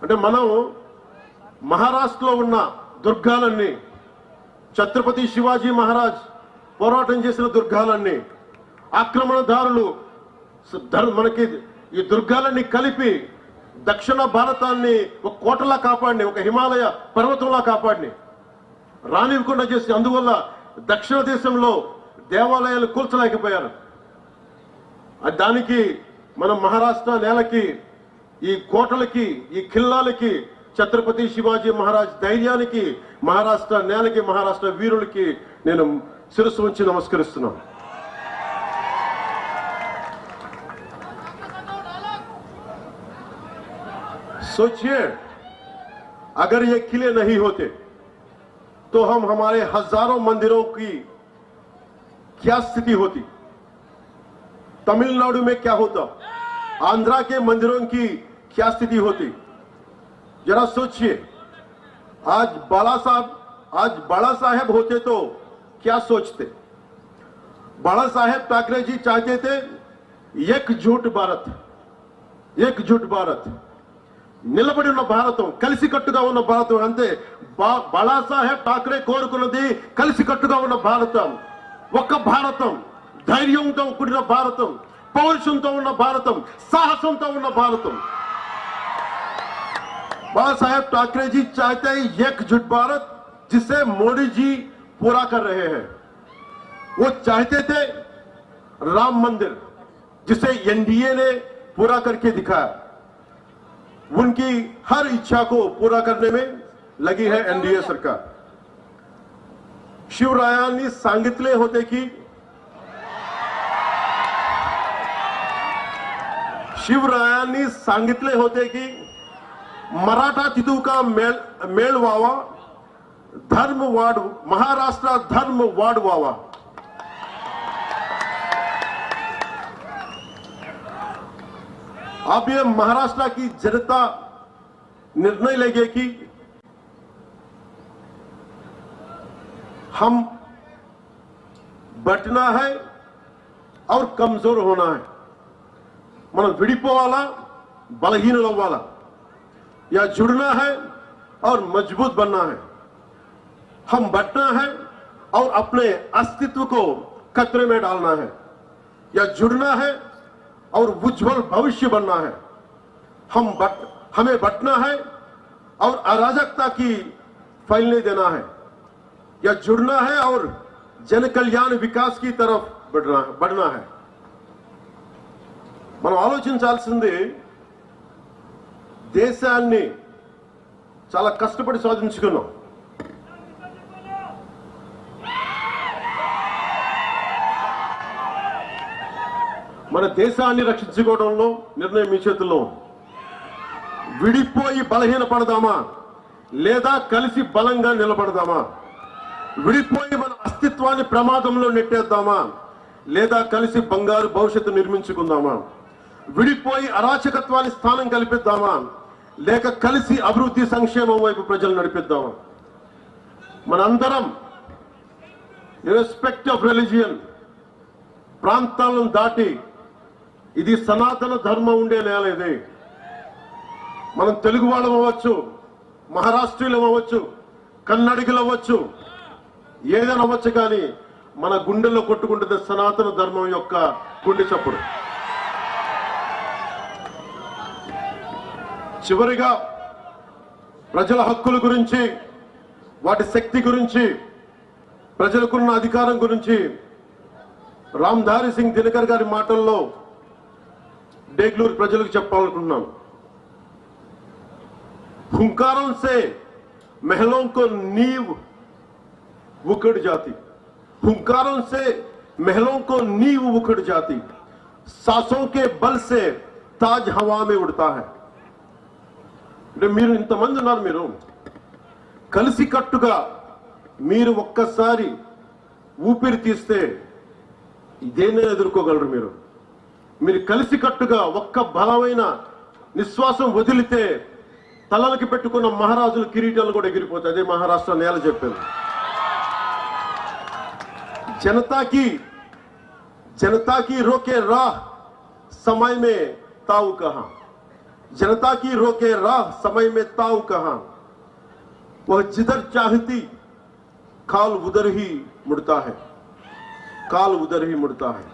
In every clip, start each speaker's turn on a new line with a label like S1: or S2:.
S1: అంటే మనం మహారాష్ట్రలో ఉన్న దుర్గాలన్నీ ఛత్రపతి శివాజీ మహారాజ్ పోరాటం చేసిన దుర్గాలన్నీ ఆక్రమణదారులు మనకి ఈ దుర్గాలన్నీ కలిపి దక్షిణ భారతాన్ని ఒక కోటలా కాపాడిని, ఒక హిమాలయ పర్వతంలా కాపాడిని, రానివ్వకుండా చేసి అందువల్ల దక్షిణ దేశంలో దేవాలయాలు కూల్చలేకపోయారు. దానికి మనం మహారాష్ట్ర నేలకి, ఈ కోటలకి, ఈ ఖిల్లాలకి, ఛత్రపతి శివాజీ మహారాజ్ ధైర్యానికి, మహారాష్ట్ర నేలకి, మహారాష్ట్ర వీరులకి నేను శిరస్సు ఉంచి నమస్కరిస్తున్నాను. सोचिए, अगर ये किले नहीं होते तो हम हमारे हजारों मंदिरों की क्या स्थिति होती, तमिलनाडु में क्या होता, आंध्रा के मंदिरों की क्या स्थिति होती. जरा सोचिए, आज बाला साहेब होते तो क्या सोचते. बाला साहेब ठाकरे जी चाहते थे एकजुट भारत, एकजुट भारत, నిలబడి ఉన్న భారతం, కలిసికట్టుగా ఉన్న భారతం. అంతే, బాలాసాహెబ్ ఠాకరే కోరుకున్నది కలిసికట్టుగా ఉన్న భారతం, ఒక్క భారతం, ధైర్యంతో కూడిన భారతం, పౌరుషంతో ఉన్న భారతం, సాహసంతో ఉన్న భారతం. बाला साहेब ठाकरे जी चाहते हैं एकजुट भारत, जिसे मोदी जी पूरा कर रहे हैं. वो चाहते थे राम मंदिर, जिसे एनडीए ने पूरा करके दिखाया. उनकी हर इच्छा को पूरा करने में लगी है एनडीए सरकार. शिवरायांनी सांगितले होते की मराठा तिथू का मेळ व्हावा, धर्म वाढ, महाराष्ट्र धर्म वाढवावा. अब ये महाराष्ट्र की जनता निर्णय लेगी कि हम बटना है और कमजोर होना है. మనం విడిపోవాలా, బలహీనలు అవ్వాలా, या जुड़ना है और मजबूत बनना है. हम बटना है और अपने अस्तित्व को खतरे में डालना है, या जुड़ना है और उज्जवल भविष्य बनना है. हमें बटना है और अराजकता की फैलने देना है, या जुड़ना है और जन कल्याण विकास की तरफ बढ़ना है. మనం ఆలోచించాల్సింది, దేశాన్ని చాలా కష్టపడి సాధించుకున్నాం. మన దేశాన్ని రక్షించుకోవడంలో నిర్ణయం మీ చేతుల్లో ఉంది. విడిపోయి బలహీనపడదామా లేదా కలిసి బలంగా నిలబడదామా? విడిపోయి మన అస్తిత్వాన్ని ప్రమాదంలో నెట్టేద్దామా లేదా కలిసి బంగారు భవిష్యత్తు నిర్మించుకుందామా? విడిపోయి అరాచకత్వాన్ని స్థానం కల్పిద్దామా లేక కలిసి అభివృద్ధి సంక్షేమం వైపు ప్రజలు నడిపిద్దామా? మనందరం ఇర్రెస్పెక్ట్ ఆఫ్ రిలీజియన్, ప్రాంతాలను దాటి, ఇది సనాతన ధర్మం ఉండే నేల ఇది. మనం తెలుగు వాళ్ళం అవ్వచ్చు, మహారాష్ట్రీయులం అవ్వచ్చు, కన్నడిగులు అవ్వచ్చు, ఏదైనా అవ్వచ్చు, కానీ మన గుండెల్లో కొట్టుకుంటుంది సనాతన ధర్మం యొక్క గుండె చప్పుడు. చివరిగా ప్రజల హక్కుల గురించి, వాటి శక్తి గురించి, ప్రజలకున్న అధికారం గురించి రామ్ధారి సింగ్ దినకర్ గారి మాటల్లో డేగ్లూరు ప్రజలకు చెప్పాలనుకుంటున్నాను. हुंकारों से महलों को नींव उखड़ जाती, हुंकारों से महलों को नींव उखड़ जाती, सांसों के बल से ताज हवा में उड़ता है. మీరు ఇంతమంది ఉన్నారు, మీరు కలిసికట్టుగా మీరు ఒక్కసారి ఊపిరి తీస్తే ఇదేనే ఎదుర్కోగలరు. మీరు కలిసికట్టుగా ఒక్క బలమైన నిశ్వాసం వదిలితే తలలకి పెట్టుకున్న మహారాజుల కిరీటాలు కూడా ఎగిరిపోతాయి. అదే మహారాష్ట్ర నేల చెప్పింది. जनता की रोके राह समय में ताऊ कहा. जनता की रोके राह समय में ताऊ कहां, वह जिधर चाहती काल उधर ही मुड़ता है, काल उधर ही मुड़ता है।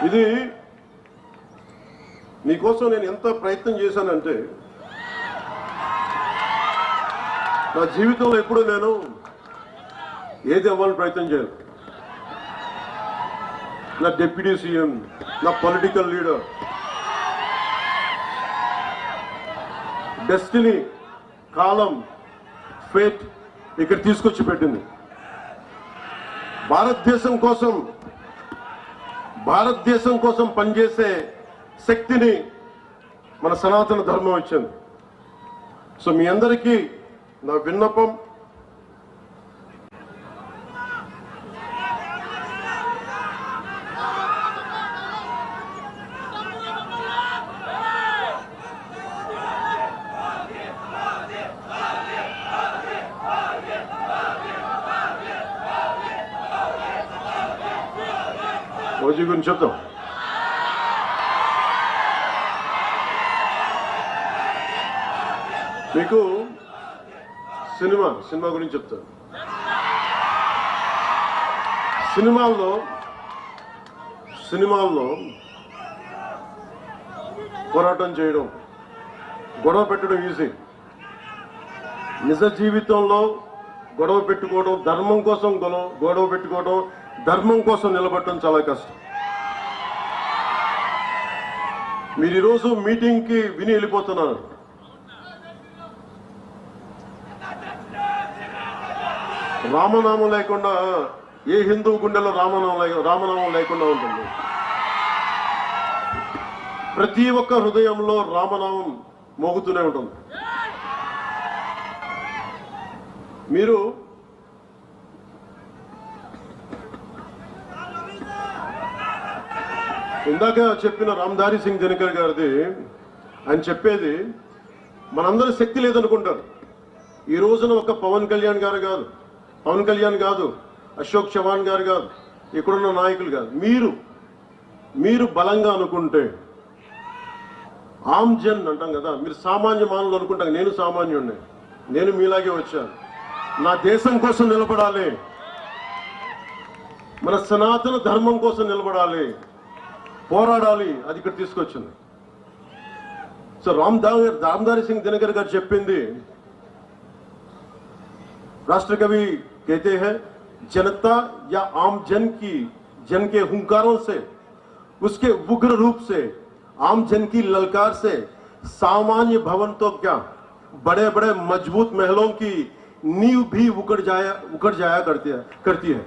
S1: ఇది మీకోసం నేను ఎంత ప్రయత్నం చేశానంటే నా జీవితంలో ఎప్పుడు నేను ఏది అవ్వాలని ప్రయత్నం చేయను. నా డిప్యూటీ సీఎం, నా పొలిటికల్ లీడర్, డెస్టినీ, కాలం, ఫేట్ ఇక్కడ తీసుకొచ్చి పెట్టింది. భారతదేశం కోసం పనిచేసే శక్తిని మన సనాతన ధర్మం ఇచ్చింది. సో మీ అందరికీ నా విన్నపం, ఓజీ గురించి చెప్తాం. మీకు సినిమా గురించి చెప్తాను. సినిమాల్లో పోరాటం చేయడం, గొడవ పెట్టడం ఈజీ. నిజ జీవితంలో గొడవ పెట్టుకోవడం, ధర్మం కోసం గొడవ పెట్టుకోవడం, ధర్మం కోసం నిలబడటం చాలా కష్టం. మీరు ఈరోజు మీటింగ్కి విని వెళ్ళిపోతున్నారు. రామనామం లేకుండా ఏ హిందూ గుండెలో రామనామం లేకుండా ఉంటుంది. ప్రతి ఒక్క హృదయంలో రామనామం మోగుతూనే ఉంటుంది. మీరు ఇందాక చెప్పిన రామ్ధారి సింగ్ దినకర్ గారిది ఆయన చెప్పేది మనందరూ శక్తి లేదనుకుంటారు. ఈ రోజున ఒక పవన్ కళ్యాణ్ కాదు, అశోక్ చవాన్ గారు కాదు, ఇక్కడున్న నాయకులు కాదు, మీరు బలంగా అనుకుంటే, ఆమ్ జన్ అంటాం కదా, మీరు సామాన్య మానవులు అనుకుంటాం. నేను సామాన్యుడిని, నేను మీలాగే వచ్చాను. నా దేశం కోసం నిలబడాలి, మన సనాతన ధర్మం కోసం నిలబడాలి, పోరాడాలి. అది ఇక్కడ తీసుకొచ్చింది. సో రామ్ధారి సింగ్ దినకర్ గారు చెప్పింది, राष्ट्र कवि कहते हैं, जनता या आम जन के हुंकारों से, उसके उग्र रूप से, आम जन की ललकार से सामान्य भवन तो क्या, बड़े बड़े मजबूत महलों की नींव भी उकड़ जाया करती है।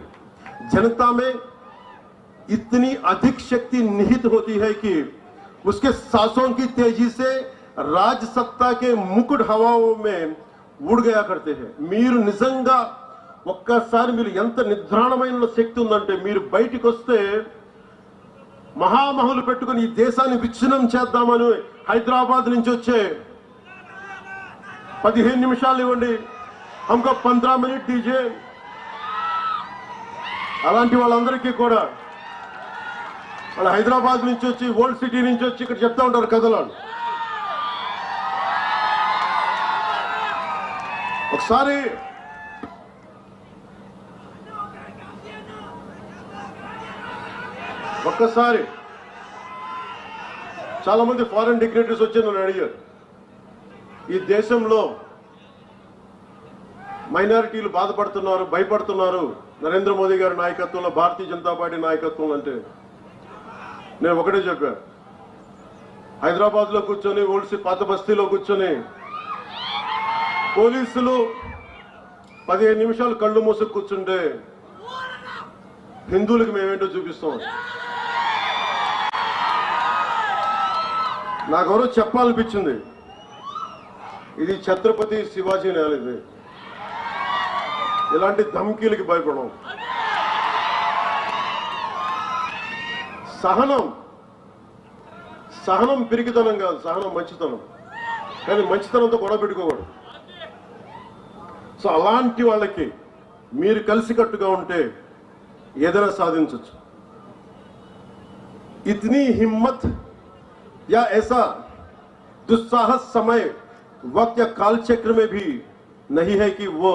S1: जनता में इतनी अधिक शक्ति निहित होती है कि उसके सांसों की तेजी से राज सत्ता के मुकुट हवाओं में ఊడిగయా కడితే. మీరు నిజంగా ఒక్కసారి మీరు ఎంత నిద్రాణమైన శక్తి ఉందంటే, మీరు బయటికి వస్తే మహామహులు పెట్టుకుని ఈ దేశాన్ని విచ్ఛిన్నం చేద్దామని హైదరాబాద్ నుంచి వచ్చే 15 నిమిషాలు ఇవ్వండి, హమ్కో 15 మినిట్ దీజే, అలాంటి వాళ్ళందరికీ కూడా వాళ్ళు హైదరాబాద్ నుంచి వచ్చి, ఓల్డ్ సిటీ నుంచి వచ్చి ఇక్కడ చెప్తా ఉంటారు కథలు. ఒక్కసారి చాలా మంది ఫారెన్ డిగ్నిటరీస్ వచ్చి నన్ను అడిగారు, ఈ దేశంలో మైనారిటీలు బాధపడుతున్నారు, భయపడుతున్నారు నరేంద్ర మోదీ గారి నాయకత్వంలో, భారతీయ జనతా పార్టీ నాయకత్వం అంటే. నేను ఒకటే చెప్పాను, హైదరాబాద్ లో కూర్చొని, ఓల్డ్ పాత బస్తీలో కూర్చొని పోలీసులు 15 నిమిషాలు కళ్ళు మూసుకు కూర్చుంటే హిందువులకు మేమేంటో చూపిస్తాం. నాకెవరో చెప్పాలనిపించింది, ఇది ఛత్రపతి శివాజీ నేల, ఇది ఇలాంటి ధమ్కీలకి భయపడం. సహనం పిరికితనం కాదు, సహనం మంచితనం. కానీ మంచితనంతో గొడవ పెట్టుకోకూడదు. సో అలాంటి వాళ్ళకి మీరు కలిసికట్టుగా ఉంటే ఏదైనా సాధించవచ్చు. इतनी हिम्मत या ऐसा दुस्साहस समय वक्त या काल चक्र में भी नहीं है कि वो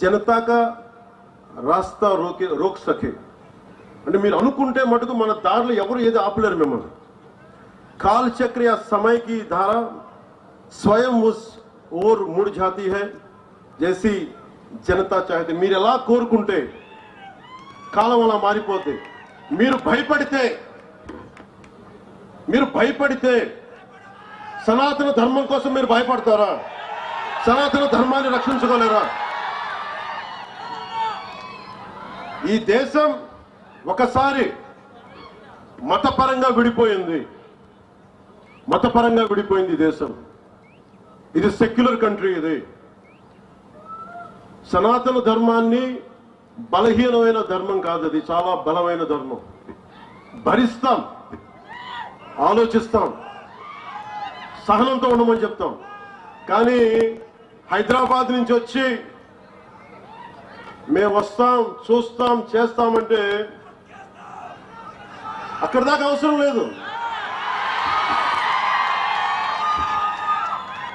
S1: जनता का रास्ता रोक सके। అంటే మీరు అనుకుంటే మటుకు మన దారిలో ఎవరు ఏది ఆపలేరు మిమ్మల్ని। काल चक्र या समय की धारा स्वयं उस ओर मुड़ जाती है जैसी जनता चाहती। మీరు ఎలా కోరుకుంటే కాలం అలా మారిపోతే, మీరు భయపడితే సనాతన ధర్మం కోసం మీరు భయపడతారా? సనాతన ధర్మాన్ని రక్షించుకోలేరా? ఈ దేశం ఒకసారి మతపరంగా విడిపోయింది దేశం। ఇది సెక్యులర్ కంట్రీ। ఇది సనాతన ధర్మాన్ని బలహీనమైన ధర్మం కాదు, అది చాలా బలమైన ధర్మం। భరిస్తాం, ఆలోచిస్తాం, సహనంతో ఉండమని చెప్తాం। కానీ హైదరాబాద్ నుంచి వచ్చి మేము వస్తాం, చూస్తాం, చేస్తామంటే అక్కడ దాకా అవసరం లేదు।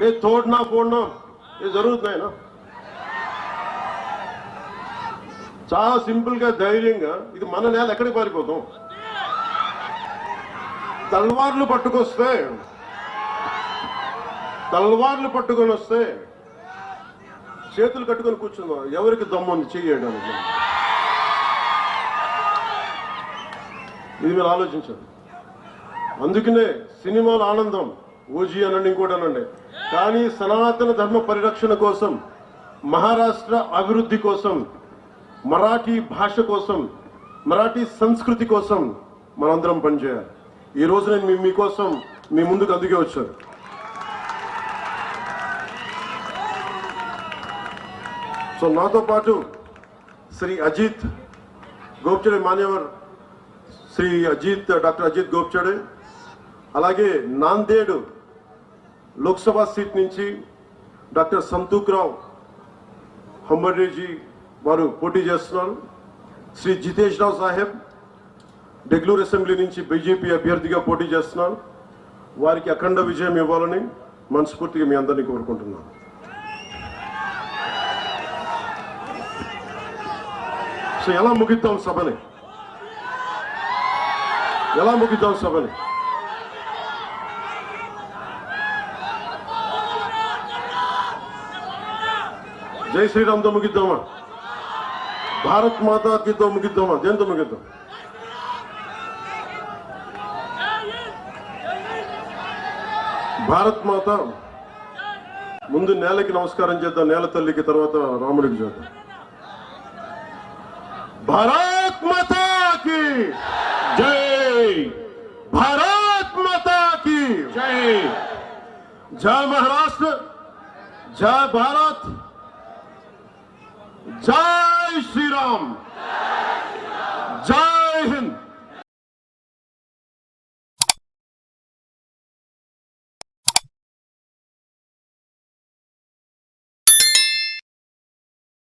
S1: ये तोड़ना फोड़ना ये जरूरत नहीं ना। చాలా సింపుల్ గా ధైర్యంగా ఇది మన నేల ఎక్కడికి పారిపోతాం? తల్వార్లు పట్టుకొని వస్తే చేతులు కట్టుకొని కూర్చుందాం, ఎవరికి దమ్ము ఉంది చేయడానికి? ఇది మీరు ఆలోచించండి। అందుకనే సినిమాల ఆనందం ఓజీ అనండి, ఇంకోటి అనండి, కానీ సనాతన ధర్మ పరిరక్షణ కోసం, మహారాష్ట్ర అభివృద్ధి కోసం, మరాఠీ భాష కోసం, మరాఠీ సంస్కృతి కోసం మనందరం పనిచేయాలి। ఈ రోజు నేను మీకోసం మీ ముందుకు అందుకే వచ్చాను। సో నాతో పాటు శ్రీ అజిత్ గోప్చడే, మాన్యవర్ శ్రీ అజిత్, డాక్టర్ అజిత్ గోప్చడే, అలాగే నాందేడ్ లోక్సభ సీట్ నుంచి డాక్టర్ సంతూక్రావు హంబర్డేజీ వారు పోటీ చేస్తున్నారు। శ్రీ జితేష్ రావు సాహెబ్ డెగ్లూర్ అసెంబ్లీ నుంచి బీజేపీ అభ్యర్థిగా పోటీ చేస్తున్నారు। వారికి అఖండ విజయం ఇవ్వాలని మనస్ఫూర్తిగా మీ అందరినీ కోరుకుంటున్నాను। సో ఎలా ముగిద్దాం సభని? జై శ్రీరామ్తో ముగిద్దామా? భారత్ మాతాకితో ముగిద్దామా? దేంతో ముగిద్దాం? భారత్ మాత ముందు నేలకి నమస్కారం చేద్దాం, నేల తల్లికి, తర్వాత రాముడికి చేద్దాం। భారత్ మాతా की जय, भारत माता की जय। जय महाराष्ट्र, जय भारत, जय श्री राम, जय